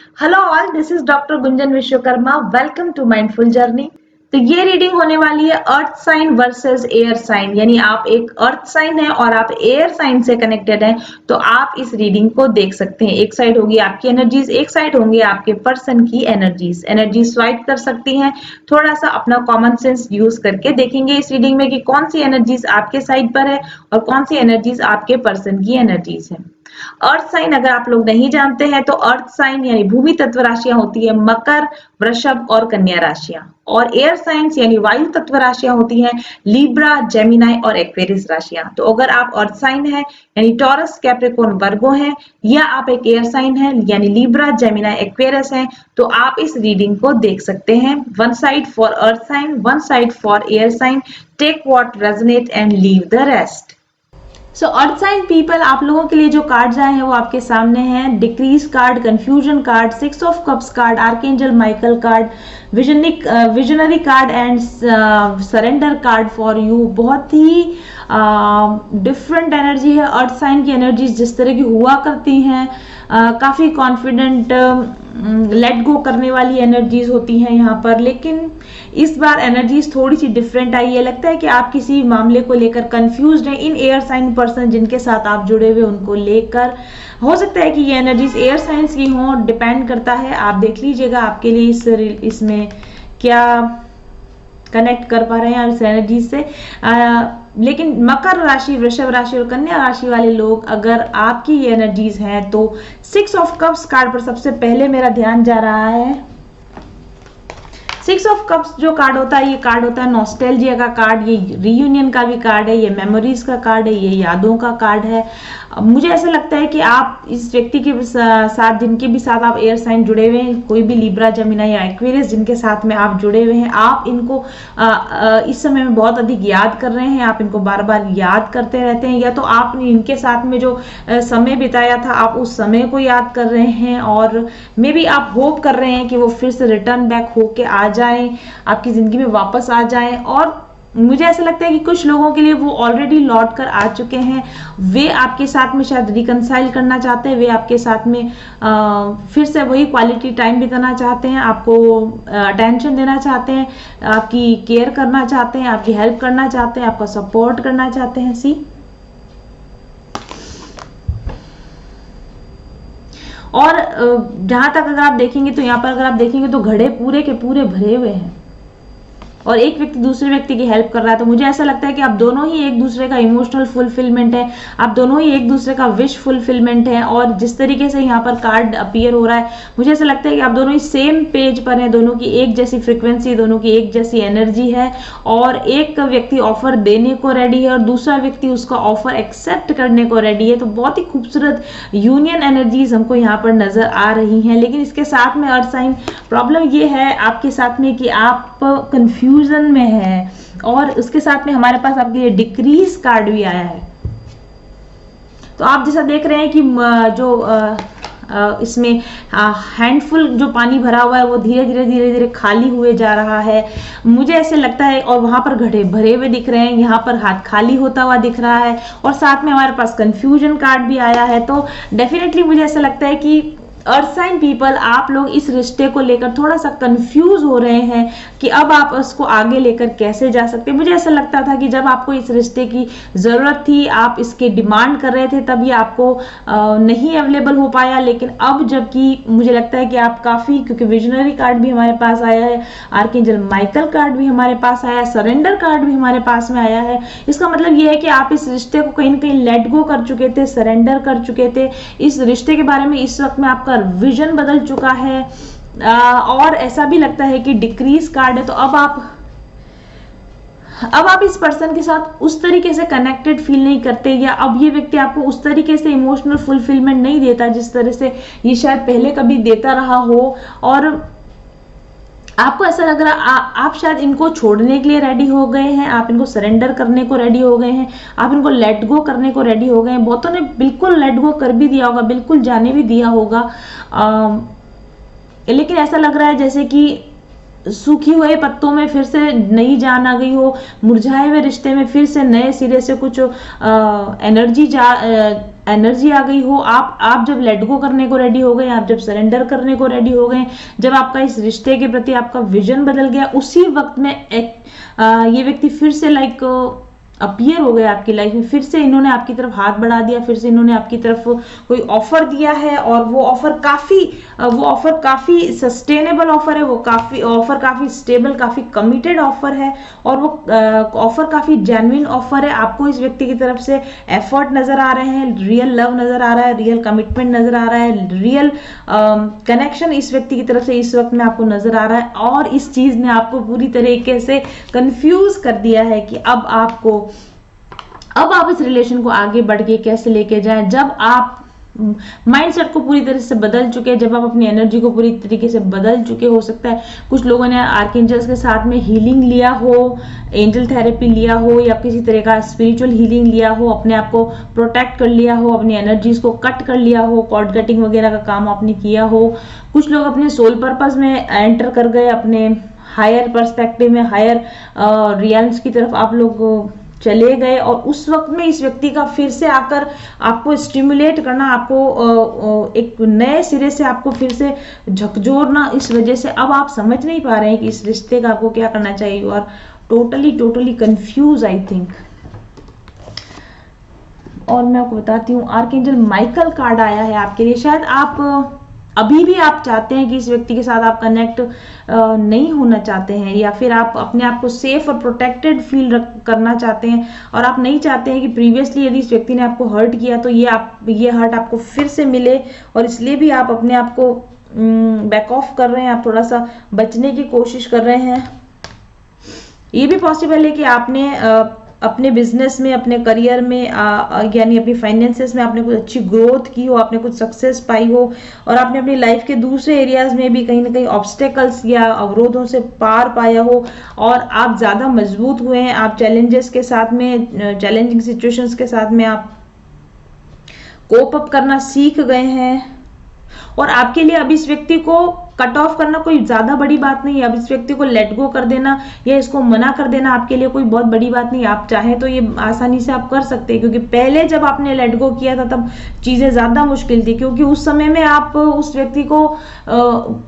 Hello all, this is doctor Gunjan Vishwakarma. Welcome to mindful journey. तो ये reading होने वाली है earth sign versus air sign, यानी आप एक अर्थ साइन है और आप एयर साइन से कनेक्टेड हैं, तो आप इस रीडिंग को देख सकते हैं। एक साइड होगी आपकी एनर्जीज, एक साइड होंगे आपके पर्सन की एनर्जीज। एनर्जी स्वाइप कर सकती हैं। थोड़ा सा अपना कॉमन सेंस यूज करके देखेंगे इस रीडिंग में कि कौन सी एनर्जीज आपके साइड पर है और कौन सी एनर्जीज आपके पर्सन की एनर्जीज है। अर्थ साइन अगर आप लोग नहीं जानते हैं तो अर्थ साइन यानी भूमि तत्व राशियां होती है मकर, वृषभ और कन्या राशियां। और एयर साइंस यानी वायु तत्व राशियां होती हैं लिब्रा, जेमिनाई और एक्वेरियस राशियां। तो अगर आप अर्थ साइन है यानी टॉरस, कैप्रिकॉर्न, वर्गो हैं, या आप एक एयर साइन है यानी लिब्रा, जेमिनाई, एक्वेरियस हैं, तो आप इस रीडिंग को देख सकते हैं। One side for earth sign, one side for air sign. Take what resonate and leave the rest. So earth sign people, आप लोगों के लिए जो कार्ड्स आए हैं वो आपके सामने हैं। Decrease card, confusion card, six of cups card, archangel Michael card, visionary card and surrender card for you. बहुत ही डिफरेंट एनर्जी है अर्थ साइन की। एनर्जीज जिस तरह की हुआ करती हैं, काफी कॉन्फिडेंट, लेट गो करने वाली एनर्जीज होती हैं यहाँ पर। लेकिन इस बार एनर्जीज थोड़ी सी डिफरेंट आई है। लगता है कि आप किसी मामले को लेकर कंफ्यूज्ड हैं। इन एयर साइन पर्सन जिनके साथ आप जुड़े हुए उनको लेकर हो सकता है कि ये एनर्जीज एयर साइंस की हों, डिपेंड करता है। आप देख लीजिएगा आपके लिए इसमें क्या कनेक्ट कर पा रहे हैं इस एनर्जी से। लेकिन मकर राशि, वृषभ राशि और कन्या राशि वाले लोग, अगर आपकी ये एनर्जीज हैं तो सिक्स ऑफ कप्स कार्ड पर सबसे पहले मेरा ध्यान जा रहा है। सिक्स ऑफ कप्स जो कार्ड होता है, ये कार्ड होता है नॉस्टैल्जिया का कार्ड, ये रीयूनियन का भी कार्ड है, ये मेमोरीज का कार्ड है, ये यादों का कार्ड है। मुझे ऐसा लगता है कि आप इस व्यक्ति के साथ, जिनके भी साथ आप एयर साइन जुड़े हुए हैं, कोई भी लिब्रा, जेमिनाई या एक्वेरियस जिनके साथ में आप जुड़े हुए हैं, आप इनको इस समय में बहुत अधिक याद कर रहे हैं। आप इनको बार बार याद करते रहते हैं, या तो आपने इनके साथ में जो समय बिताया था आप उस समय को याद कर रहे हैं, और मे बी आप होप कर रहे हैं कि वो फिर से रिटर्न बैक होके आ जाएं, आपकी जिंदगी में वापस आ जाएं। और मुझे ऐसा लगता है कि कुछ लोगों के लिए वो ऑलरेडी लौट कर आ चुके हैं। वे आपके साथ में शायद रिकंसाइल करना चाहते हैं, वे आपके साथ में फिर से वही क्वालिटी टाइम बिताना चाहते हैं, आपको अटेंशन देना चाहते हैं, आपकी केयर करना चाहते हैं, आपकी हेल्प करना चाहते हैं, आपका सपोर्ट करना चाहते हैं। सी, और जहां तक अगर आप देखेंगे तो यहाँ पर अगर आप देखेंगे तो घड़े पूरे के पूरे भरे हुए हैं और एक व्यक्ति दूसरे व्यक्ति की हेल्प कर रहा है। तो मुझे ऐसा लगता है कि आप दोनों ही एक दूसरे का इमोशनल फुलफिलमेंट है, आप दोनों ही एक दूसरे का विश फुलफिलमेंट है। और जिस तरीके से यहाँ पर कार्ड अपीयर हो रहा है, मुझे ऐसा लगता है कि आप दोनों ही सेम पेज पर हैं, दोनों की एक जैसी फ्रिक्वेंसी, दोनों की एक जैसी एनर्जी है। और एक व्यक्ति ऑफर देने को रेडी है और दूसरा व्यक्ति उसका ऑफर एक्सेप्ट करने को रेडी है। तो बहुत ही खूबसूरत यूनियन एनर्जीज हमको यहाँ पर नजर आ रही हैं। लेकिन इसके साथ में अर्थ साइन प्रॉब्लम ये है आपके साथ में कि आप कंफ्यूजन में है, और उसके साथ में हमारे पास आपके लिए डिक्रीज कार्ड भी आया है। तो आप जैसा देख रहे हैं कि जो इसमें हैंडफुल जो पानी भरा हुआ है वो धीरे धीरे खाली हुए जा रहा है, मुझे ऐसे लगता है। और वहां पर घड़े भरे हुए दिख रहे हैं, यहाँ पर हाथ खाली होता हुआ दिख रहा है, और साथ में हमारे पास कंफ्यूजन कार्ड भी आया है। तो डेफिनेटली मुझे ऐसा लगता है कि अर्थ साइन पीपल, आप लोग इस रिश्ते को लेकर थोड़ा सा कंफ्यूज हो रहे हैं कि अब आप उसको आगे लेकर कैसे जा सकते हैं। मुझे ऐसा लगता था कि जब आपको इस रिश्ते की जरूरत थी, आप इसके डिमांड कर रहे थे, तब ये आपको नहीं अवेलेबल हो पाया। लेकिन अब जबकि मुझे लगता है कि आप काफी, क्योंकि विजनरी कार्ड भी हमारे पास आया है, आर्कएंजल माइकल कार्ड भी हमारे पास आया है, सरेंडर कार्ड भी हमारे पास में आया है। इसका मतलब ये है कि आप इस रिश्ते को कहीं ना कहीं लेट गो कर चुके थे, सरेंडर कर चुके थे। इस रिश्ते के बारे में इस वक्त में आपका विजन बदल चुका है। और ऐसा भी लगता है कि डिक्रीज कार्ड है। तो अब आप इस पर्सन के साथ उस तरीके से कनेक्टेड फील नहीं करते, या अब ये व्यक्ति आपको उस तरीके से इमोशनल फुलफिलमेंट नहीं देता जिस तरह से ये शायद पहले कभी देता रहा हो। और आपको ऐसा लग रहा आप शायद इनको छोड़ने के लिए रेडी हो गए हैं, आप इनको सरेंडर करने को रेडी हो गए हैं, आप इनको लेट गो करने को रेडी हो गए हैं। बहुतों ने बिल्कुल लेट गो कर भी दिया होगा, बिल्कुल जाने भी दिया होगा। लेकिन ऐसा लग रहा है जैसे कि सूखी हुए पत्तों में फिर से नई जान आ गई हो, मुरझाए हुए रिश्ते में फिर से नए सिरे से कुछ एनर्जी एनर्जी आ गई हो, आप जब लेट गो करने को रेडी हो गए, आप जब सरेंडर करने को रेडी हो गए, जब आपका इस रिश्ते के प्रति आपका विजन बदल गया, उसी वक्त में ये व्यक्ति फिर से लाइक अपीयर हो गए आपकी लाइफ में, फिर से इन्होंने आपकी तरफ हाथ बढ़ा दिया, फिर से इन्होंने आपकी तरफ कोई ऑफर दिया है, और वो ऑफर काफी सस्टेनेबल ऑफर है, वो काफी स्टेबल, काफी कमिटेड ऑफर है, और वो ऑफर काफी जेन्युइन ऑफर है। आपको इस व्यक्ति की तरफ से एफर्ट नजर आ रहे हैं, रियल लव नजर आ रहा है, रियल कमिटमेंट नजर आ रहा है, रियल कनेक्शन इस व्यक्ति की तरफ से इस वक्त में आपको नजर आ रहा है, और इस चीज ने आपको पूरी तरीके से कंफ्यूज कर दिया है कि अब आप इस रिलेशन को आगे बढ़ के कैसे लेके जाएं। जब आप माइंडसेट को पूरी तरह से बदल चुके हैं, जब आप अपनी एनर्जी को पूरी तरीके से बदल चुके, हो सकता है कुछ लोगों ने आर्कएंजल्स के साथ में हीलिंग लिया हो, एंजल थेरेपी लिया हो, या किसी तरह का स्पिरिचुअल हीलिंग लिया हो, अपने आप को प्रोटेक्ट कर लिया हो, अपनी एनर्जीज को कट कर लिया हो, कॉर्ड कटिंग वगैरह का काम आपने किया हो। कुछ लोग अपने सोल पर्पस में एंटर कर गए, अपने हायर पर्सपेक्टिव में, हायर रियल्स की तरफ आप लोग चले गए, और उस वक्त में इस व्यक्ति का फिर से आकर आपको स्टिमुलेट करना, आपको एक नए सिरे से आपको फिर से झकझोरना, इस वजह से अब आप समझ नहीं पा रहे हैं कि इस रिश्ते का आपको क्या करना चाहिए, और टोटली कंफ्यूज आई थिंक। और मैं आपको बताती हूँ, आर्कएंजल माइकल कार्ड आया है आपके लिए। शायद आप अभी भी आप चाहते हैं कि इस व्यक्ति के साथ आप कनेक्ट नहीं होना चाहते हैं, या फिर आप अपने आप को सेफ और प्रोटेक्टेड फील करना चाहते हैं, और आप नहीं चाहते हैं कि प्रीवियसली यदि इस व्यक्ति ने आपको हर्ट किया तो ये हर्ट आपको फिर से मिले, और इसलिए भी आप अपने आप को बैक ऑफ कर रहे हैं, आप थोड़ा सा बचने की कोशिश कर रहे हैं। ये भी पॉसिबल है कि आपने अपने बिजनेस में, अपने करियर में, यानी अपनी फाइनेंसेस में आपने कुछ अच्छी ग्रोथ की हो, आपने कुछ सक्सेस पाई हो, और आपने अपनी लाइफ के दूसरे एरियाज में भी कहीं ना कहीं ऑब्स्टेकल्स या अवरोधों से पार पाया हो, और आप ज्यादा मजबूत हुए हैं, आप चैलेंजेस के साथ में, चैलेंजिंग सिचुएशंस के साथ में आप कोप अप करना सीख गए हैं, और आपके लिए अब इस व्यक्ति को कट ऑफ करना कोई ज्यादा बड़ी बात नहीं है। अब इस व्यक्ति को लेट गो कर देना या इसको मना कर देना आपके लिए कोई बहुत बड़ी बात नहीं। आप चाहें तो ये आसानी से आप कर सकते हैं, क्योंकि पहले जब आपने लेट गो किया था तब चीजें ज्यादा मुश्किल थी, क्योंकि उस समय में आप उस व्यक्ति को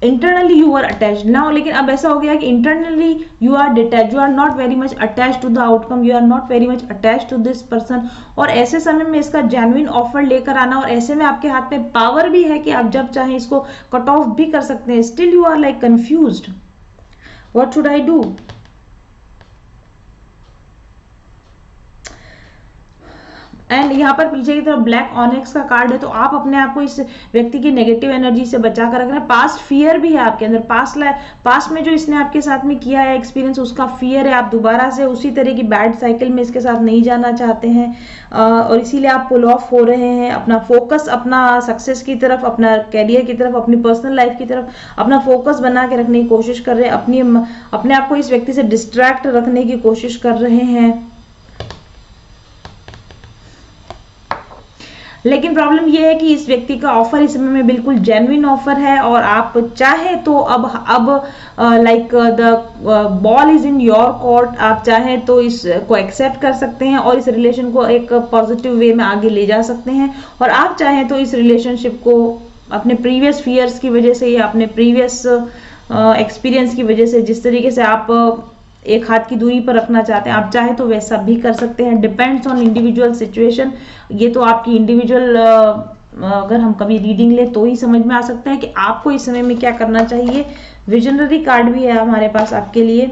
internally you are attached now, लेकिन अब ऐसा हो गया कि internally you are detach, you are not very much attach to the outcome, you are not very much attach to this person. और ऐसे समय में इसका जेन्युइन ऑफर लेकर आना, और ऐसे में आपके हाथ में पावर भी है कि आप जब चाहें इसको कट ऑफ भी कर सकते हैं। Still you are like confused, what should I do. And यहाँ पर पीछे की तरफ ब्लैक ऑनेक्स का कार्ड है, तो आप अपने आप को इस व्यक्ति की नेगेटिव एनर्जी से बचा कर रखना है। पास्ट फियर भी है आपके अंदर, पास्ट में जो इसने आपके साथ में किया है एक्सपीरियंस, उसका फियर है। आप दोबारा से उसी तरह की बैड साइकिल में इसके साथ नहीं जाना चाहते हैं, और इसीलिए आप पुल ऑफ हो रहे हैं। अपना फोकस, अपना सक्सेस की तरफ, अपना कैरियर की तरफ, अपनी पर्सनल लाइफ की तरफ अपना फोकस बना के रखने की कोशिश कर रहे हैं, अपने आप को इस व्यक्ति से डिस्ट्रैक्ट रखने की कोशिश कर रहे हैं। लेकिन प्रॉब्लम यह है कि इस व्यक्ति का ऑफर इस समय में बिल्कुल जेन्युइन ऑफर है, और आप चाहे तो अब like the ball is in your court, आप चाहे तो इसको एक्सेप्ट कर सकते हैं और इस रिलेशन को एक पॉजिटिव वे में आगे ले जा सकते हैं, और आप चाहे तो इस रिलेशनशिप को अपने प्रीवियस फियर्स की वजह से या अपने प्रीवियस एक्सपीरियंस की वजह से, जिस तरीके से आप एक हाथ की दूरी पर रखना चाहते हैं, आप चाहे तो वैसा भी कर सकते हैं। Depends on individual situation. ये तो आपकी इंडिविजुअल, अगर हम कभी रीडिंग ले तो ही समझ में आ सकता है कि आपको इस समय में क्या करना चाहिए। विजनरी कार्ड भी है हमारे पास आपके लिए।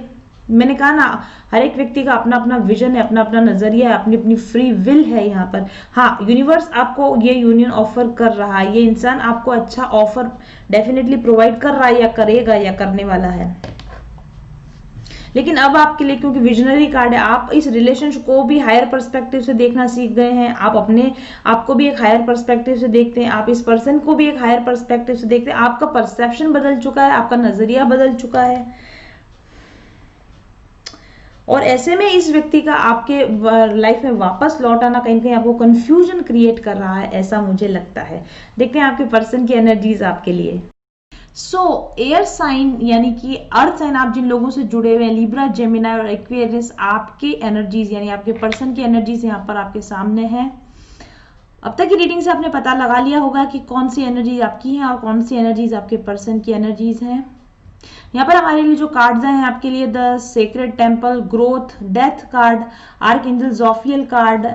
मैंने कहा ना, हर एक व्यक्ति का अपना अपना विजन है, अपना अपना नजरिया है, अपनी अपनी फ्री विल है यहाँ पर। हाँ, यूनिवर्स आपको ये यूनियन ऑफर कर रहा है, ये इंसान आपको अच्छा ऑफर डेफिनेटली प्रोवाइड कर रहा है, या करेगा, या करने वाला है। लेकिन अब आपके लिए, क्योंकि विजनरी कार्ड है, आप इस रिलेशनशिप को भी हायर पर्सपेक्टिव से देखना सीख गए हैं। आप अपने आपको भी एक हायर पर्सपेक्टिव से देखते हैं, आप इस पर्सन को भी एक हायर पर्सपेक्टिव से देखते हैं। आपका परसेप्शन बदल चुका है, आपका नजरिया बदल चुका है, और ऐसे में इस व्यक्ति का आपके लाइफ में वापस लौट आना कहीं ना कहीं आपको कंफ्यूजन क्रिएट कर रहा है, ऐसा मुझे लगता है। देखते हैं आपके पर्सन की एनर्जीज आपके लिए। सो एयर साइन यानी कि अर्थ साइन, आप जिन लोगों से जुड़े हुए हैं, लिब्रा, जेमिनाई और एक्वेरियस, आपकी एनर्जीज यानी आपके पर्सन की एनर्जीज यहाँ पर आपके सामने है। अब तक की रीडिंग से आपने पता लगा लिया होगा कि कौन सी एनर्जीज आपकी हैं और कौन सी एनर्जीज आपके पर्सन की एनर्जीज हैं। यहाँ पर हमारे लिए जो कार्ड्स हैं आपके लिए the sacred temple, growth, death card, archangel Jophiel card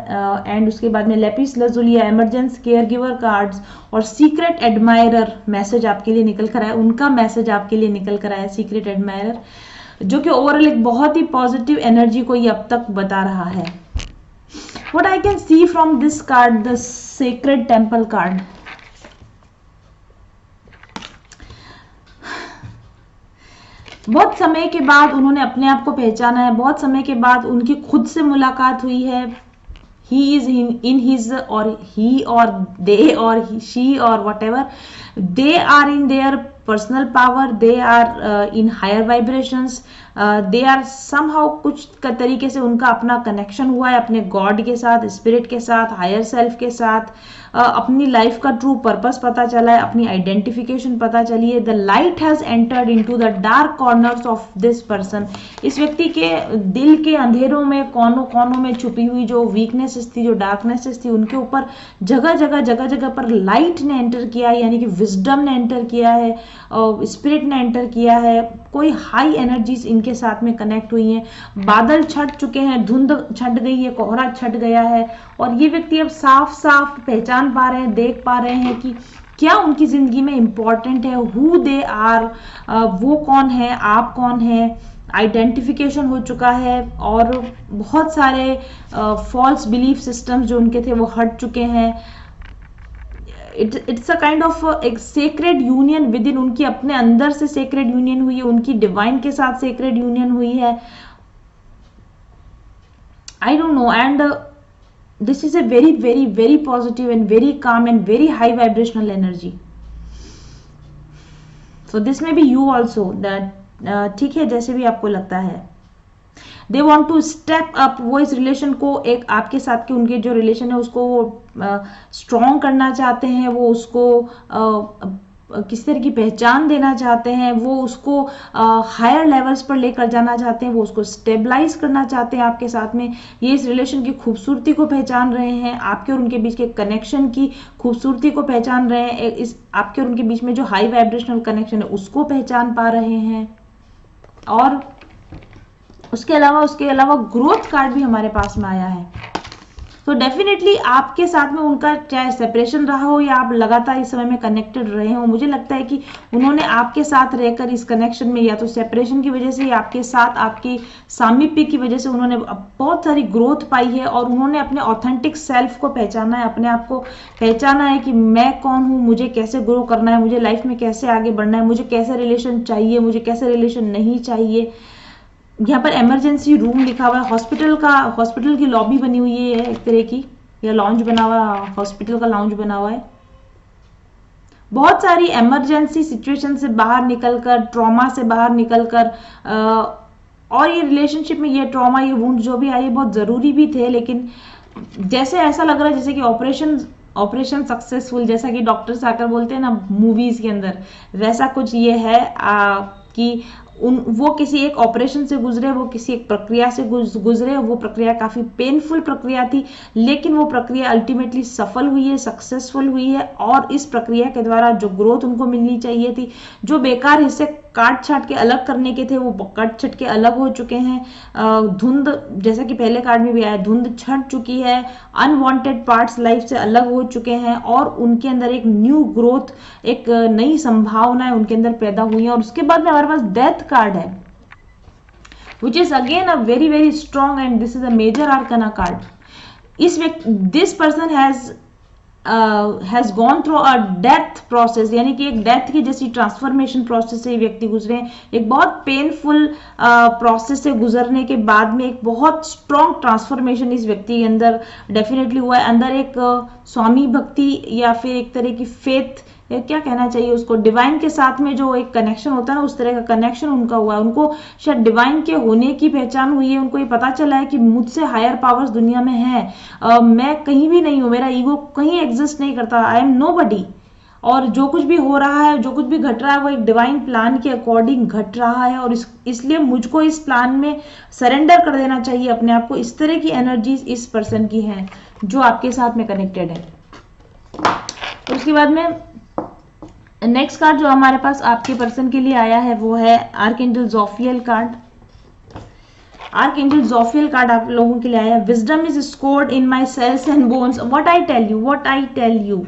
and उसके बाद में lapis lazuli, emergence caregiver cards और सीक्रेट एडमायरर मैसेज आपके लिए निकल कर आया। उनका मैसेज आपके लिए निकल कर आया, सीक्रेट एडमायरर, जो कि ओवरऑल एक बहुत ही पॉजिटिव एनर्जी को ये अब तक बता रहा है। What I can see from this card, the Sacred Temple card. बहुत समय के बाद उन्होंने अपने आप को पहचाना है, बहुत समय के बाद उनकी खुद से मुलाकात हुई है। He is in his or he or they or she or whatever, they are in their personal power, they are in higher vibrations, they are somehow कुछ तरीके से उनका अपना कनेक्शन हुआ है अपने गॉड के साथ, स्पिरिट के साथ, हायर सेल्फ के साथ, अपनी लाइफ का ट्रू पर्पस पता चला है, अपनी आइडेंटिफिकेशन पता चली है। The light has entered into the dark corners of this person. इस व्यक्ति के दिल के अंधेरों में, कोनों कोनों में छुपी हुई जो वीकनेसेस थी, जो डार्कनेसेस थी, उनके ऊपर जगह जगह पर लाइट ने एंटर किया है, यानी कि विजडम ने एंटर किया है, स्पिरिट ने एंटर किया है। कोई हाई एनर्जीज इनके साथ में कनेक्ट हुई हैं। बादल छट चुके हैं, धुंध छट गई है, कोहरा छट गया है और ये व्यक्ति अब साफ साफ पहचान पा रहे हैं, देख पा रहे हैं कि क्या उनकी जिंदगी में इंपॉर्टेंट है, हु दे आर, वो कौन है, आप कौन है। आइडेंटिफिकेशन हो चुका है और बहुत सारे फॉल्स बिलीफ सिस्टम्स जो उनके थे वो हट चुके हैं। इट्स अ काइंड ऑफ एक सेक्रेड यूनियन विद इन, उनकी अपने अंदर से सेक्रेड यूनियन हुई है, उनकी डिवाइन के साथ सेक्रेड यूनियन हुई है। I don't know, and this is a very positive and very calm and very high vibrational energy. So this may be you also, that ठीक है, जैसे भी आपको लगता है। They want to step up, वो इस रिलेशन को, एक आपके साथ के उनके जो रिलेशन है उसको वो स्ट्रॉन्ग करना चाहते हैं, वो उसको किस तरह की पहचान देना चाहते हैं, वो उसको हायर लेवल्स पर लेकर जाना चाहते हैं, वो उसको स्टेबलाइज करना चाहते हैं आपके साथ में। ये इस रिलेशन की खूबसूरती को पहचान रहे हैं, आपके और उनके बीच के कनेक्शन की खूबसूरती को पहचान रहे हैं, इस आपके और उनके बीच में जो हाई वाइब्रेशनल कनेक्शन है उसको पहचान पा रहे हैं। और उसके अलावा ग्रोथ कार्ड भी हमारे पास में आया है। तो डेफिनेटली आपके साथ में उनका चाहे सेपरेशन रहा हो या आप लगातार इस समय में कनेक्टेड रहे हो, मुझे लगता है कि उन्होंने आपके साथ रहकर इस कनेक्शन में, या तो सेपरेशन की वजह से या आपके साथ आपकी सामीप्य की वजह से उन्होंने बहुत सारी ग्रोथ पाई है और उन्होंने अपने ऑथेंटिक सेल्फ को पहचाना है, अपने आप को पहचाना है कि मैं कौन हूँ, मुझे कैसे ग्रो करना है, मुझे लाइफ में कैसे आगे बढ़ना है, मुझे कैसे रिलेशन चाहिए, मुझे कैसे रिलेशन नहीं चाहिए। यहाँ पर इमरजेंसी रूम लिखा हुआ है, हॉस्पिटल की लॉबी बनी हुई है एक तरह की, या लॉन्ज बना हुआ है, हॉस्पिटल का लॉन्ज बना हुआ है। बहुत सारी इमरजेंसी सिचुएशन से बाहर निकलकर, ट्रॉमा से बाहर निकलकर, और ये रिलेशनशिप में ये ट्रॉमा, ये वुंड जो भी आई, बहुत जरूरी भी थे, लेकिन जैसे ऐसा लग रहा है जैसे कि ऑपरेशन सक्सेसफुल, जैसा कि डॉक्टर्स आकर बोलते हैं ना मूवीज के अंदर, वैसा कुछ ये है कि वो किसी एक ऑपरेशन से गुजरे, वो किसी एक प्रक्रिया से गुजरे। वो प्रक्रिया काफी पेनफुल प्रक्रिया थी, लेकिन वो प्रक्रिया अल्टीमेटली सफल हुई है, सक्सेसफुल हुई है, और इस प्रक्रिया के द्वारा जो ग्रोथ उनको मिलनी चाहिए थी, जो बेकार हिस्से काट छाट के अलग करने के थे, वो कट छट के अलग हो चुके हैं। धुंध, जैसा कि पहले कार्ड में भी आया, धुंध छट चुकी है, अनवांटेड पार्ट्स लाइफ से अलग हो चुके हैं और उनके अंदर एक न्यू ग्रोथ, एक नई संभावनाएं उनके अंदर पैदा हुई हैं। और उसके बाद में हमारे पास डेथ कार्ड है, which is again a very strong, and this is a major arcana card. This person has gone through a death process, यानी कि एक डेथ की जैसी ट्रांसफॉर्मेशन प्रोसेस से व्यक्ति गुजरे, एक बहुत पेनफुल प्रोसेस से गुजरने के बाद में एक बहुत स्ट्रॉन्ग ट्रांसफॉर्मेशन इस व्यक्ति के अंदर डेफिनेटली हुआ है। अंदर एक स्वामी भक्ति या फिर एक तरह की फेथ, क्या कहना चाहिए उसको, डिवाइन के साथ में जो एक कनेक्शन होता है ना, उस तरह का कनेक्शन उनका हुआ है। उनको शायद डिवाइन के होने की पहचान हुई है, उनको ये पता चला है कि मुझसे हायर पावर्स दुनिया में है, मैं कहीं भी नहीं हूँ, मेरा ईगो कहीं एग्जिस्ट नहीं करता, आई एम नोबडी, और जो कुछ भी हो रहा है, जो कुछ भी घट रहा है, वो एक डिवाइन प्लान के अकॉर्डिंग घट रहा है, और इसलिए मुझको इस प्लान में सरेंडर कर देना चाहिए अपने आप को। इस तरह की एनर्जीज इस पर्सन की हैं जो आपके साथ में कनेक्टेड है। उसके बाद में नेक्स्ट कार्ड जो हमारे पास आपके पर्सन के लिए आया है वो है archangel Jophiel card. Archangel Jophiel card आप लोगों के लिए आया है। Wisdom is scored in my cells and bones, what I tell you, what I tell you.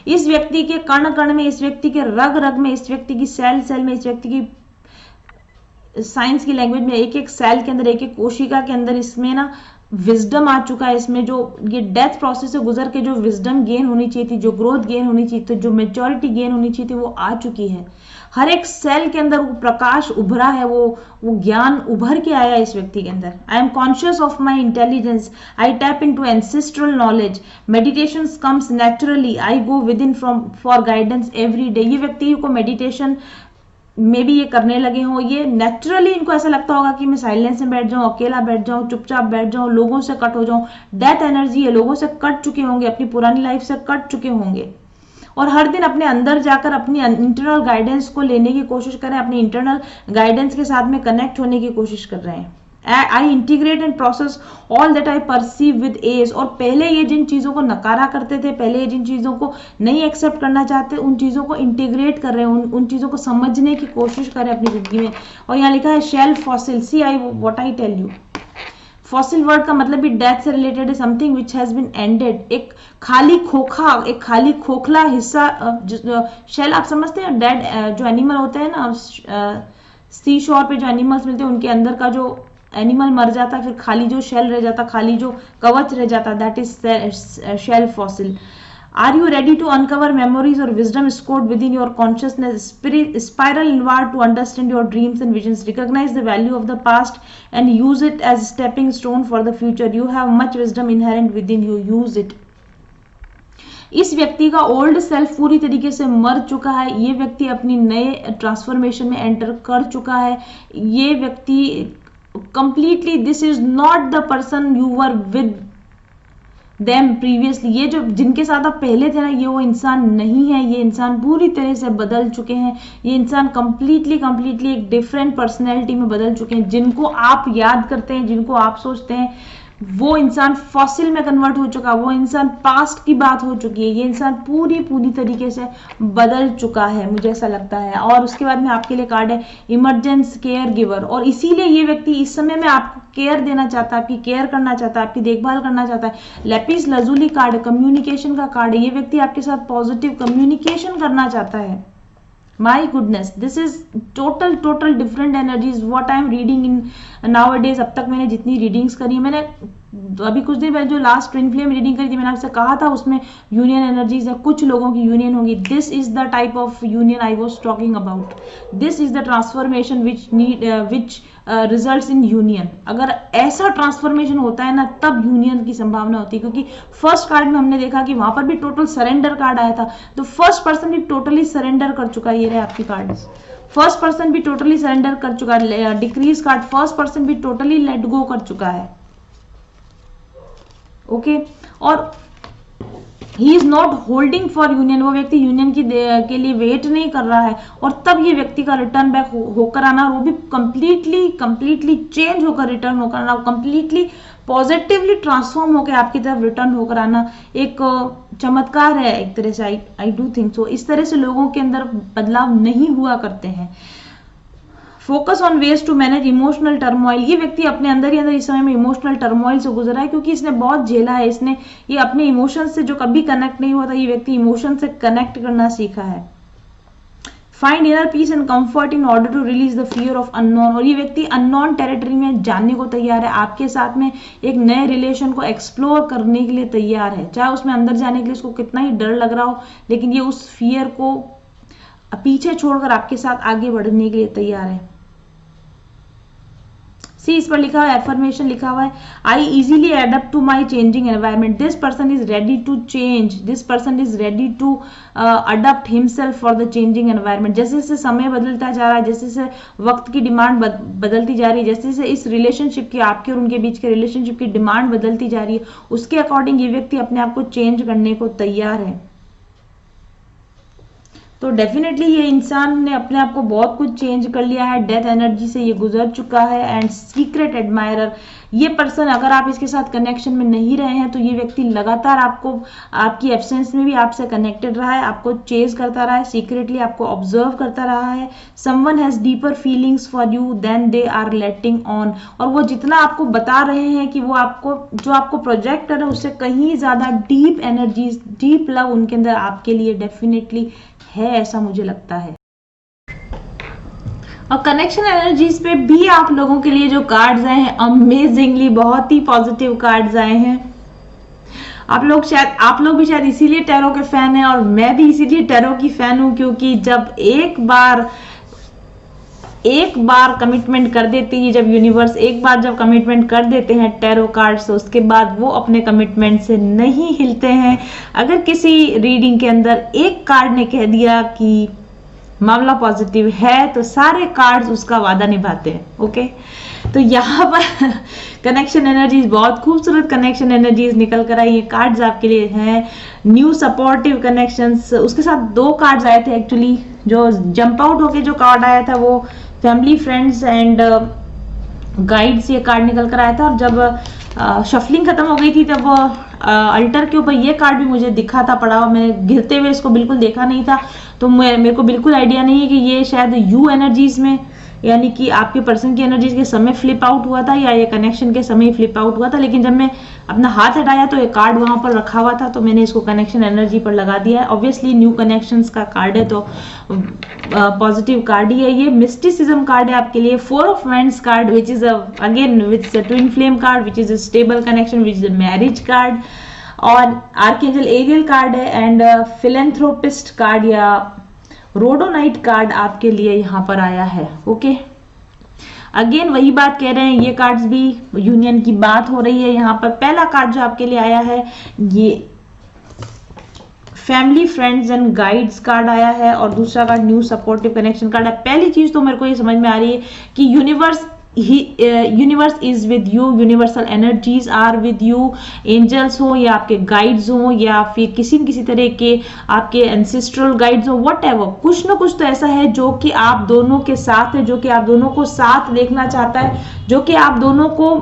इस व्यक्ति के कण कण में, इस व्यक्ति के रग रग में, इस व्यक्ति की सेल सेल में, इस व्यक्ति की साइंस की लैंग्वेज में, एक एक सेल के अंदर, एक एक कोशिका के अंदर इसमें ना विजडम आ चुका है। इसमें जो ये डेथ प्रोसेस से गुजर के जो विजडम गेन होनी चाहिए थी, जो ग्रोथ गेन होनी चाहिए थी, जो मेच्योरिटी गेन होनी चाहिए थी, वो आ चुकी है। हर एक सेल के अंदर वो प्रकाश उभरा है, वो ज्ञान उभर के आया है इस व्यक्ति के अंदर। I am conscious of my intelligence, I tap into ancestral knowledge, meditation comes naturally, I go within from for guidance every day. ये व्यक्ति को मेडिटेशन मे भी ये करने लगे हों, ये नेचुरली इनको ऐसा लगता होगा कि मैं साइलेंस में बैठ जाऊं, अकेला बैठ जाऊं, चुपचाप बैठ जाऊं, लोगों से कट हो जाऊं। डेथ एनर्जी है, लोगों से कट चुके होंगे, अपनी पुरानी लाइफ से कट चुके होंगे और हर दिन अपने अंदर जाकर अपनी इंटरनल गाइडेंस को लेने की कोशिश कर रहे हैं, अपनी इंटरनल गाइडेंस के साथ में कनेक्ट होने की कोशिश कर रहे हैं। I integrate and process all that I perceive with ease. और पहले ये जिन चीजों को नकारा करते थे, पहले ये जिन चीजों को नहीं एक्सेप्ट करना चाहते, उन चीजों को इंटीग्रेट कर रहे हैं, उन चीजों को समझने की कोशिश कर रहे हैं अपनी जिंदगी में। और यहाँ लिखा है shell fossil, see I what I tell you. Fossil word का मतलब भी डेथ से रिलेटेड है, something which has been ended. एक खाली खोखा, एक खाली खोखला हिस्सा। शेल आप समझते हैं, डेड जो एनिमल होते हैं ना, सी शोर पे जो एनिमल्स मिलते हैं, उनके अंदर का जो एनिमल मर जाता है, फिर खाली जो शेल रह जाता, खाली जो कवच रह जाता, that is shell fossil. Are you ready to uncover memories or wisdom stored within your consciousness? Spiral inward to understand your dreams and visions. Recognize the value of the past and use it as a stepping stone for the future. You have much wisdom inherent within you. Use it. इस व्यक्ति का old self पूरी तरीके से मर चुका है। ये व्यक्ति अपनी नए ट्रांसफॉर्मेशन में एंटर कर चुका है। ये व्यक्ति completely, this is not the person you were with them previously. ये जो जिनके साथ आप पहले थे ना, ये वो इंसान नहीं है। ये इंसान पूरी तरह से बदल चुके हैं। ये इंसान कंप्लीटली एक डिफरेंट पर्सनैलिटी में बदल चुके हैं। जिनको आप याद करते हैं, जिनको आप सोचते हैं, वो इंसान फॉसिल में कन्वर्ट हो चुका, वो इंसान पास्ट की बात हो चुकी है। ये इंसान पूरी तरीके से बदल चुका है, मुझे ऐसा लगता है। और उसके बाद में आपके लिए कार्ड है इमरजेंस केयर गिवर। और इसीलिए ये व्यक्ति इस समय में आपको केयर देना चाहता है, आपकी केयर करना चाहता है, आपकी देखभाल करना चाहता है। लेपिस लजुली कार्ड है, कम्युनिकेशन का कार्ड है। ये व्यक्ति आपके साथ पॉजिटिव कम्युनिकेशन करना चाहता है। My goodness, this is total different energies what I am reading in nowadays। अब तक मैंने जितनी रीडिंग्स करी, मैंने अभी कुछ दिन पहले जो लास्ट ट्विन फ्लेम रीडिंग करी थी, मैंने आपसे कहा था उसमें यूनियन एनर्जीज है, कुछ लोगों की यूनियन होगी। This is the type of union I was talking about. This is the transformation which results in union. अगर ऐसा ट्रांसफॉर्मेशन होता है ना, तब यूनियन की संभावना होती है। क्योंकि फर्स्ट कार्ड में हमने देखा कि वहां पर भी टोटल सरेंडर कार्ड आया था, तो फर्स्ट पर्सन भी टोटली सरेंडर कर चुका है। ये रहे आपके कार्ड, फर्स्ट पर्सन भी टोटली सरेंडर कर चुका है। डिक्रीज कार्ड, फर्स्ट पर्सन भी टोटली लेट गो कर चुका है। ओके और he is not holding for union. वो व्यक्ति यूनियन के लिए वेट नहीं कर रहा है। और तब ये व्यक्ति का रिटर्न बैक होकर आना, वो भी कंप्लीटली चेंज होकर रिटर्न होकर आना, कंप्लीटली पॉजिटिवली ट्रांसफॉर्म होकर आपकी तरफ रिटर्न होकर आना एक चमत्कार है एक तरह से। I do think so. इस तरह से लोगों के अंदर बदलाव नहीं हुआ करते हैं। Focus on ways to manage emotional turmoil. ये व्यक्ति अपने अंदर ही अंदर इस समय में इमोशनल टर्मोइल से गुजरा है, क्योंकि इसने बहुत झेला है। इसने ये अपने इमोशन से जो कभी कनेक्ट नहीं हुआ था, ये व्यक्ति इमोशन से कनेक्ट करना सीखा है। Find inner peace and comfort in order to release the fear of unknown. और ये व्यक्ति अननोन टेरिटरी में जाने को तैयार है, आपके साथ में एक नए रिलेशन को एक्सप्लोर करने के लिए तैयार है। चाहे उसमें अंदर जाने के लिए उसको कितना ही डर लग रहा हो, लेकिन ये उस फियर को पीछे छोड़कर आपके साथ आगे बढ़ने के लिए तैयार है। सी इस पर लिखा हुआ है, एफर्मेशन लिखा हुआ है, I easily adapt to my changing environment. This person is ready to change, this person is ready to adapt himself for the changing environment. जैसे जैसे समय बदलता जा रहा है, जैसे जैसे वक्त की डिमांड बदलती जा रही है, जैसे जैसे इस रिलेशनशिप की, आपके और उनके बीच के रिलेशनशिप की डिमांड बदलती जा रही है, उसके अकॉर्डिंग ये व्यक्ति अपने आप को चेंज करने को तैयार है। तो डेफिनेटली ये इंसान ने अपने आप को बहुत कुछ चेंज कर लिया है, डेथ एनर्जी से ये गुजर चुका है। एंड सीक्रेट एडमायरर, ये पर्सन अगर आप इसके साथ कनेक्शन में नहीं रहे हैं तो ये व्यक्ति लगातार आपको, आपकी एब्सेंस में भी आपसे कनेक्टेड रहा है, आपको चेज करता रहा है, सीक्रेटली आपको ऑब्जर्व करता रहा है। Someone has deeper feelings for you then they are letting on, और वो जितना आपको बता रहे हैं कि वो आपको, जो आपको प्रोजेक्ट कर रहे हैं उससे कहीं ज्यादा डीप एनर्जी, डीप लव उनके अंदर आपके लिए डेफिनेटली है, ऐसा मुझे लगता है। और कनेक्शन एनर्जीज पे भी आप लोगों के लिए जो कार्ड्स आए हैं, अमेजिंगली बहुत ही पॉजिटिव कार्ड्स आए हैं। आप लोग भी शायद इसीलिए टैरो के फैन हैं, और मैं भी इसीलिए टैरो की फैन हूं, क्योंकि जब एक बार कमिटमेंट कर देती है, जब यूनिवर्स एक बार जब कमिटमेंट कर देते हैं टैरो कार्ड से, उसके बाद वो अपने कमिटमेंट से नहीं हिलते हैं। अगर किसी रीडिंग के अंदर एक कार्ड ने कह दिया कि मामला पॉजिटिव है, तो सारे कार्ड्स उसका वादा निभाते हैं। ओके, तो यहाँ पर कनेक्शन एनर्जीज, बहुत खूबसूरत कनेक्शन एनर्जीज निकल कर आई। ये कार्ड्स आपके लिए हैं, न्यू सपोर्टिव कनेक्शंस। उसके साथ 2 कार्ड्स आए थे एक्चुअली, जो जंप आउट होके जो कार्ड आया था वो फैमिली, फ्रेंड्स एंड गाइड्स, ये कार्ड निकल कर आया था। और जब शफलिंग खत्म हो गई थी तब अल्टर के ऊपर ये कार्ड भी मुझे दिखा था पड़ा हुआ, मैंने गिरते हुए इसको बिल्कुल देखा नहीं था, तो मेरे को बिल्कुल आइडिया नहीं है कि ये शायद यू एनर्जीज में, यानी कि आपके पर्सन की एनर्जीज के समय फ्लिप आउट हुआ था या ये कनेक्शन के समय फ्लिप आउट हुआ था। लेकिन जब मैं अपना हाथ हटाया तो ये कार्ड वहां पर रखा हुआ था, तो मैंने इसको कनेक्शन एनर्जी पर लगा दिया है। ऑब्वियसली न्यू कनेक्शंस का कार्ड है, तो पॉजिटिव कार्ड ही है ये। मिस्टिसिज्म कार्ड है आपके लिए। 4 of wands card, which is again which twin flame card, which is a stable connection, which is a marriage card. और आर्कएंजल एरियल कार्ड है, एंड फिलेंथ्रोपिस्ट कार्ड या रोडोनाइट कार्ड आपके लिए यहाँ पर आया है। ओके, अगेन वही बात कह रहे हैं, ये कार्ड्स भी यूनियन की बात हो रही है। यहाँ पर पहला कार्ड जो आपके लिए आया है ये family, friends and guides card आया है, और दूसरा card new supportive connection card है। पहली चीज तो मेरे को ये समझ में आ रही है कि universe is with you, universal energies are with you. Angels हो या आपके गाइड्स हो या फिर किसी न किसी तरह के आपके एंसेस्ट्रल गाइड्स हो, वट एवर, कुछ ना कुछ तो ऐसा है जो कि आप दोनों के साथ है, जो कि आप दोनों को साथ देखना चाहता है, जो कि आप दोनों को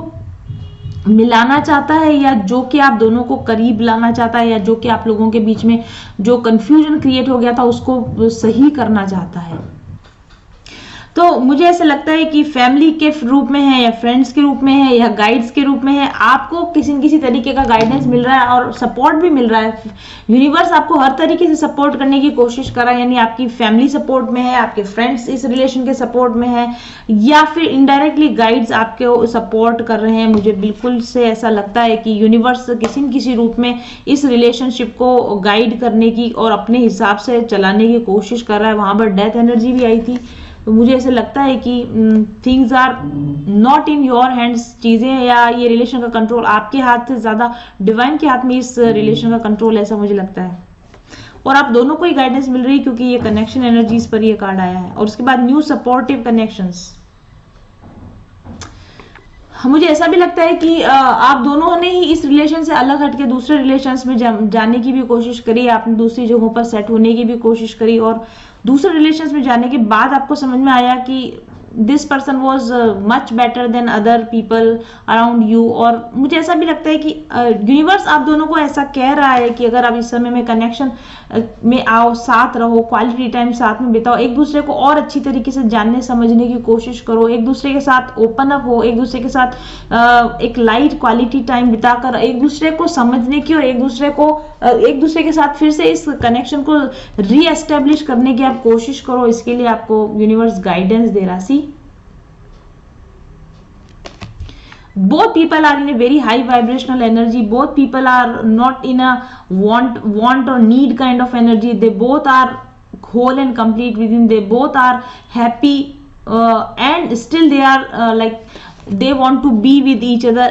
मिलाना चाहता है, या जो कि आप दोनों को करीब लाना चाहता है, या जो कि आप लोगों के बीच में जो कंफ्यूजन क्रिएट हो गया था उसको सही करना चाहता है। तो मुझे ऐसा लगता है कि फैमिली के रूप में है, या फ्रेंड्स के रूप में है, या गाइड्स के रूप में है, आपको किसी न किसी तरीके का गाइडेंस मिल रहा है और सपोर्ट भी मिल रहा है। यूनिवर्स आपको हर तरीके से सपोर्ट करने की कोशिश कर रहा है, यानी आपकी फैमिली सपोर्ट में है, आपके फ्रेंड्स इस रिलेशन के सपोर्ट में है, या फिर इनडायरेक्टली गाइड्स आपके सपोर्ट कर रहे हैं। मुझे बिल्कुल से ऐसा लगता है कि यूनिवर्स किसी न किसी रूप में इस रिलेशनशिप को गाइड करने की और अपने हिसाब से चलाने की कोशिश कर रहा है। वहां पर डेथ एनर्जी भी आई थी, तो मुझे ऐसे लगता है कि things are not in your hands, चीजें या ये रिलेशन का कंट्रोल आपके हाथ से ज्यादा डिवाइन के हाथ में इस रिलेशन का कंट्रोल, ऐसा मुझे लगता है। और आप दोनों को ही गाइडेंस मिल रही है, क्योंकि ये कनेक्शन एनर्जीज पर ये कार्ड आया है। और उसके बाद न्यू सपोर्टिव कनेक्शंस, मुझे ऐसा भी लगता है कि आप दोनों ने ही इस रिलेशन से अलग हटके दूसरे रिलेशंस में जाने की भी कोशिश करी, आपने दूसरी जगहों पर सेट होने की भी कोशिश करी, और दूसरे रिलेशंस में जाने के बाद आपको समझ में आया कि this person was much better than other people around you. और मुझे ऐसा भी लगता है कि यूनिवर्स आप दोनों को ऐसा कह रहा है कि अगर आप इस समय में कनेक्शन में आओ, साथ रहो, क्वालिटी टाइम साथ में बिताओ, एक दूसरे को और अच्छी तरीके से जानने समझने की कोशिश करो, एक दूसरे के साथ ओपन अप हो, एक दूसरे के साथ एक लाइट क्वालिटी टाइम बिताकर एक दूसरे को समझने की और एक दूसरे के साथ फिर से इस कनेक्शन को रीएस्टेब्लिश करने की आप कोशिश करो। इसके लिए आपको यूनिवर्स गाइडेंस दे रहा। सी, both people are in a very high vibrational energy, both people are not in a want or need kind of energy, they both are whole and complete within, they both are happy and still they are like they want to be with each other।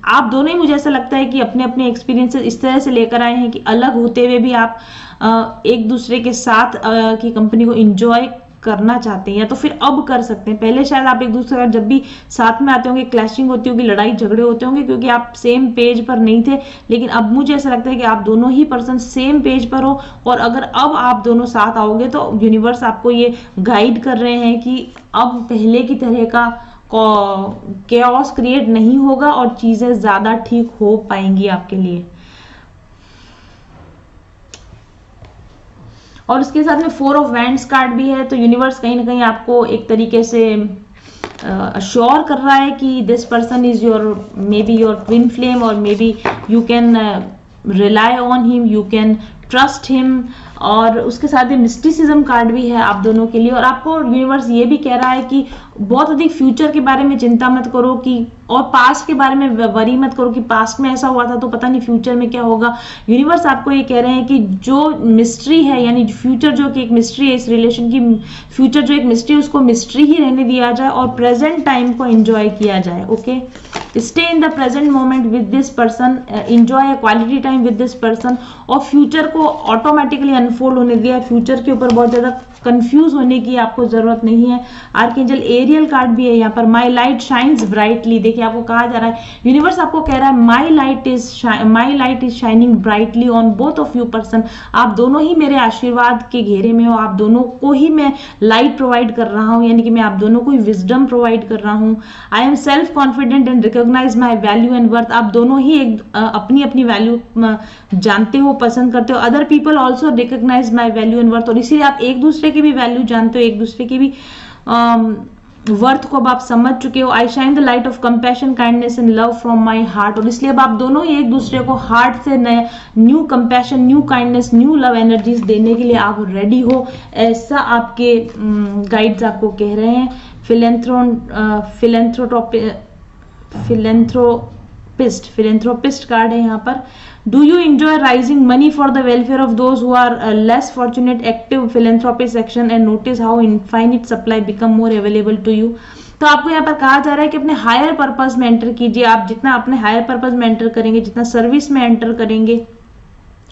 आप दोनों ही, मुझे ऐसा लगता है कि अपने अपने experiences इस तरह से लेकर आए हैं कि अलग होते हुए भी आप एक दूसरे के साथ की कंपनी को एंजॉय करना चाहते हैं या तो फिर अब कर सकते हैं। पहले शायद आप एक दूसरे का जब भी साथ में आते होंगे क्लैशिंग होती होगी, लड़ाई झगड़े होते होंगे क्योंकि आप सेम पेज पर नहीं थे, लेकिन अब मुझे ऐसा लगता है कि आप दोनों ही पर्सन सेम पेज पर हो और अगर अब आप दोनों साथ आओगे तो यूनिवर्स आपको ये गाइड कर रहे हैं कि अब पहले की तरह का केओस क्रिएट नहीं होगा और चीजें ज्यादा ठीक हो पाएंगी आपके लिए। और उसके साथ में 4 ऑफ वैंड्स कार्ड भी है, तो यूनिवर्स कहीं ना कहीं आपको एक तरीके से अश्योर कर रहा है कि this person is your maybe your twin flame और maybe you can rely on him, you can trust him. और उसके साथ ही मिस्टिसिज्म कार्ड भी है आप दोनों के लिए। और आपको यूनिवर्स ये भी कह रहा है कि बहुत अधिक फ्यूचर के बारे में चिंता मत करो कि और पास्ट के बारे में वरी मत करो कि पास्ट में ऐसा हुआ था तो पता नहीं फ्यूचर में क्या होगा। यूनिवर्स आपको ये कह रहे हैं कि जो मिस्ट्री है यानी फ्यूचर जो कि एक मिस्ट्री है, इस रिलेशन की फ्यूचर जो एक मिस्ट्री है उसको मिस्ट्री ही रहने दिया जाए और प्रेजेंट टाइम को एंजॉय किया जाए। Okay, stay in the present moment with this person, enjoy quality time with this person और फ्यूचर को ऑटोमेटिकली अनफोल्ड होने दिया। फ्यूचर के ऊपर बहुत ज्यादा कंफ्यूज होने की आपको जरूरत नहीं है। आर्कएंजल एरियल कार्ड भी है यहाँ पर, माई लाइट शाइन्स ब्राइटली। देखिए आपको कहा जा रहा है, यूनिवर्स आपको कह रहा है माई light is shining brightly on both of you person. आप दोनों ही मेरे आशीर्वाद के घेरे में हो, आप दोनों को ही मैं लाइट प्रोवाइड कर रहा हूँ, यानी कि मैं आप दोनों को ही विजडम प्रोवाइड कर रहा हूँ। I am self confident and recognise my value and worth. आप दोनों ही एक अपनी अपनी वैल्यू जानते हो, पसंद करते हो। Other people also recognise my value and worth, और इसीलिए आप एक दूसरे की भी वैल्यू जानते हो, एक दूसरे की भी वर्थ को अब आप समझ चुके हो। I shine the light of compassion kindness and love from my heart, और इसलिए अब आप दोनों ही एक दूसरे को हार्ट से नए new compassion, new kindness, new love energies देने के लिए आप रेडी हो, ऐसा आपके गाइड्स आपको कह रहे हैं। फिलेंथ्रोपिस्ट कार्ड है यहाँ पर। Do you enjoy raising money for the welfare of those who are less fortunate, active philanthropist action and notice how infinite supply become more available to you. तो आपको यहाँ पर कहा जा रहा है कि अपने हायर पर्पस में एंटर कीजिए। आप जितना अपने हायर पर्पस में एंटर करेंगे, जितना सर्विस में एंटर करेंगे,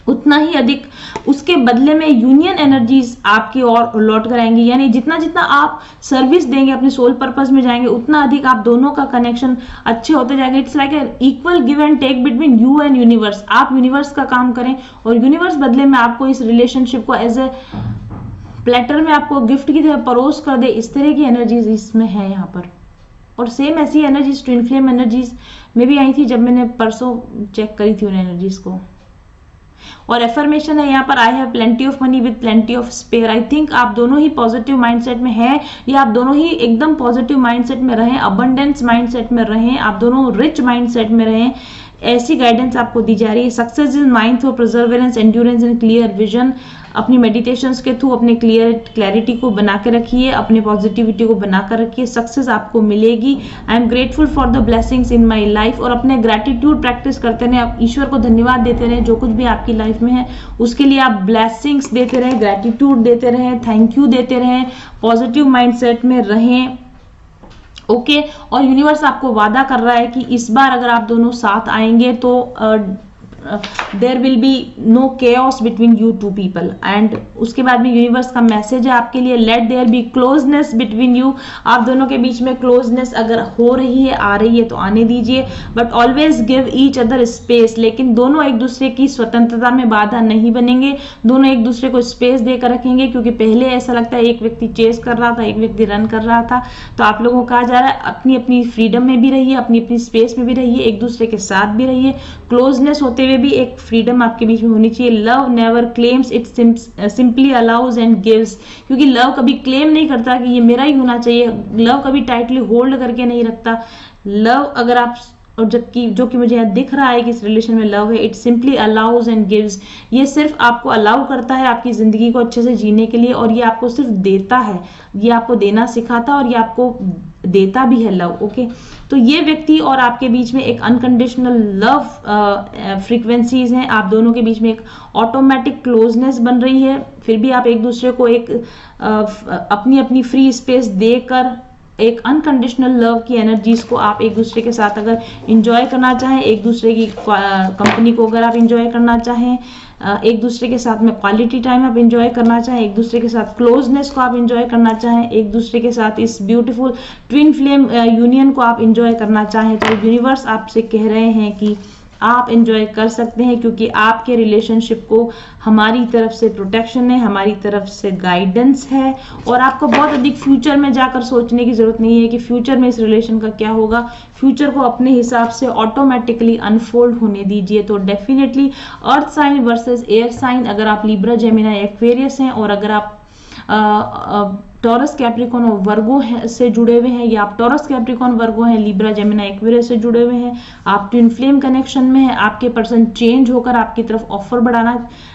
उतना ही अधिक उसके बदले में यूनियन एनर्जीज आपकी ओर लौट कर आएंगी। यानी जितना जितना आप सर्विस देंगे, अपने सोल पर्पस में जाएंगे, उतना अधिक आप दोनों का कनेक्शन अच्छे होते जाएंगे। It's like equal give and take between you and universe. आप यूनिवर्स का काम करें और यूनिवर्स बदले में आपको इस रिलेशनशिप को एज ए प्लेटर में आपको गिफ्ट की तरह परोस कर दे। इस तरह की एनर्जीज इसमें है यहाँ पर। और सेम ऐसी एनर्जीज ट्विन फ्लेम एनर्जीज में भी आई थी जब मैंने परसों चेक करी थी उन एनर्जीज को। और एफर्मेशन है यहाँ पर, I have plenty of money with plenty of spare. I think आप दोनों ही पॉजिटिव माइंडसेट में हैं, या आप दोनों ही एकदम पॉजिटिव माइंडसेट में रहें, अबंडेंस माइंडसेट में रहें, आप दोनों रिच माइंडसेट में रहें, ऐसी गाइडेंस आपको दी जा रही है। Success is mind through Perseverance, endurance and clear vision. अपनी मेडिटेशंस के थ्रू अपने क्लैरिटी को बना के रखिए, अपने पॉजिटिविटी को बनाकर रखिए, सक्सेस आपको मिलेगी। I am grateful for the blessings in my life. और अपने ग्रेटिट्यूड प्रैक्टिस करते रहें, आप ईश्वर को धन्यवाद देते रहें जो कुछ भी आपकी लाइफ में है उसके लिए आप ब्लेसिंग्स देते रहें, ग्रेटिट्यूड देते रहें, थैंक यू देते रहें, पॉजिटिव माइंडसेट में रहें। ओके और यूनिवर्स आपको वादा कर रहा है कि इस बार अगर आप दोनों साथ आएंगे तो there will be no chaos between you two people. And उसके बाद में यूनिवर्स का मैसेज है आपके लिए, let there be closeness between you. आप दोनों के बीच में क्लोजनेस अगर हो रही है, आ रही है तो आने दीजिए, but always give each other space. लेकिन दोनों एक दूसरे की स्वतंत्रता में बाधा नहीं बनेंगे, दोनों एक दूसरे को स्पेस देकर रखेंगे। क्योंकि पहले ऐसा लगता है एक व्यक्ति चेस कर रहा था, एक व्यक्ति रन कर रहा था, तो आप लोगों को कहा जा रहा है अपनी अपनी फ्रीडम में भी रहिए, अपनी अपनी स्पेस में भी रहिए, एक दूसरे के साथ भी रहिए। क्लोजनेस होते हुए भी एक फ्रीडम आपके बीच में होनी चाहिए। Love never claims, it simply allows and gives. क्योंकि लव कभी क्लेम नहीं करता कि ये मेरा ही होना चाहिए, लव कभी टाइटली होल्ड करके नहीं रखता। लव अगर आप, और जबकि जो कि मुझे यहाँ दिख रहा है कि इस रिलेशन में लव है, it simply allows and gives. ये सिर्फ आपको अलाउ करता है आपकी जिंदगी को अच्छे से जीने के लिए, और ये आपको सिर्फ देता है, ये आपको देना सिखाता है और ये आपको देता भी है लव। ओके तो ये व्यक्ति और आपके बीच में एक अनकंडीशनल लव फ्रीक्वेंसीज हैं, आप दोनों के बीच में एक ऑटोमेटिक क्लोजनेस बन रही है। फिर भी आप एक दूसरे को एक अपनी अपनी फ्री स्पेस देकर एक अनकंडीशनल लव की एनर्जीज को आप एक दूसरे के साथ अगर इंजॉय करना चाहें, एक दूसरे की कंपनी को अगर आप इंजॉय करना चाहें, एक दूसरे के साथ में क्वालिटी टाइम आप इंजॉय करना चाहें, एक दूसरे के साथ क्लोजनेस को आप इंजॉय करना चाहें, एक दूसरे के साथ इस ब्यूटीफुल ट्विन फ्लेम यूनियन को आप इंजॉय करना चाहें, तो यूनिवर्स आपसे कह रहे हैं कि आप एंजॉय कर सकते हैं, क्योंकि आपके रिलेशनशिप को हमारी तरफ से प्रोटेक्शन है, हमारी तरफ से गाइडेंस है, और आपको बहुत अधिक फ्यूचर में जाकर सोचने की जरूरत नहीं है कि फ्यूचर में इस रिलेशन का क्या होगा। फ्यूचर को अपने हिसाब से ऑटोमेटिकली अनफोल्ड होने दीजिए। तो definitely earth sign versus air sign, अगर आप लिब्रा, जेमिनी, एक्वेरियस हैं, और अगर आप टॉरस, कैप्रिकॉर्न और वर्गो से जुड़े हुए हैं, या आप टॉरस, कैप्रिकॉर्न, वर्गो हैं, लिब्रा, जेमिनी, एक्वेरियस से जुड़े हुए हैं, आप ट्विन फ्लेम कनेक्शन में हैं, आपके पर्सन चेंज होकर आपकी तरफ ऑफर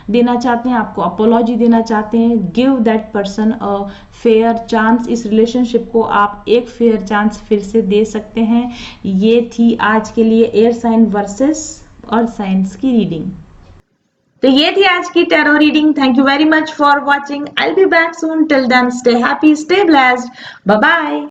देना चाहते हैं, आपको अपोलॉजी देना चाहते हैं, give that person a fair chance. इस रिलेशनशिप को आप एक फेयर चांस फिर से दे सकते हैं। ये थी आज के लिए air sign versus earth science की रीडिंग। तो ये थी आज की tarot reading. Thank you very much for watching. I will be back soon. Till then stay happy, stay blessed, bye bye.